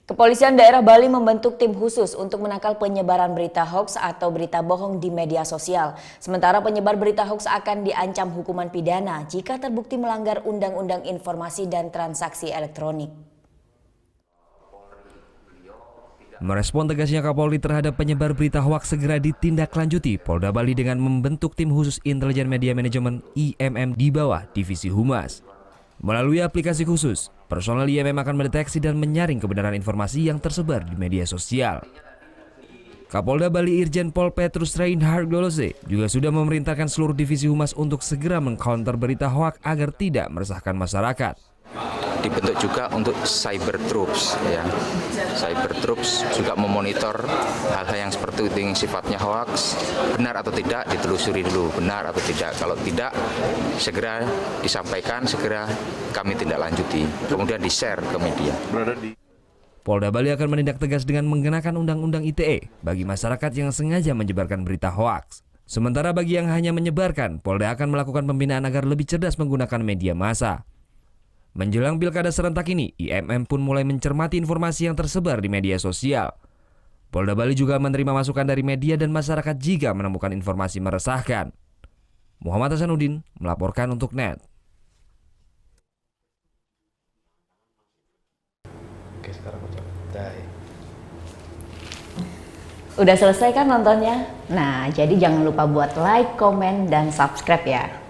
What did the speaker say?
Kepolisian daerah Bali membentuk tim khusus untuk menangkal penyebaran berita hoaks atau berita bohong di media sosial. Sementara penyebar berita hoaks akan diancam hukuman pidana jika terbukti melanggar Undang-Undang Informasi dan Transaksi Elektronik. Merespon tegasnya Kapolri terhadap penyebar berita hoaks segera ditindaklanjuti Polda Bali dengan membentuk tim khusus Intelijen Media Management (IMM) di bawah Divisi Humas. Melalui aplikasi khusus, personel IMM akan mendeteksi dan menyaring kebenaran informasi yang tersebar di media sosial. Kapolda Bali Irjen Pol Petrus Reinhard Dolose juga sudah memerintahkan seluruh divisi humas untuk segera mengcounter berita hoaks agar tidak meresahkan masyarakat. Dibentuk juga untuk cyber troops, ya. Cyber troops juga memonitor hal-hal yang seperti itu yang sifatnya hoax, benar atau tidak ditelusuri dulu, benar atau tidak. Kalau tidak, segera disampaikan, segera kami tindak lanjuti, kemudian di-share ke media. Polda Bali akan menindak tegas dengan mengenakan Undang-Undang ITE bagi masyarakat yang sengaja menyebarkan berita hoaks. Sementara bagi yang hanya menyebarkan, Polda akan melakukan pembinaan agar lebih cerdas menggunakan media massa. Menjelang pilkada serentak ini, IMM pun mulai mencermati informasi yang tersebar di media sosial. Polda Bali juga menerima masukan dari media dan masyarakat jika menemukan informasi meresahkan. Muhammad Hasanuddin melaporkan untuk NET. Oke, sekarang Udah selesai kan nontonnya? Nah, jadi jangan lupa buat like, komen, dan subscribe ya.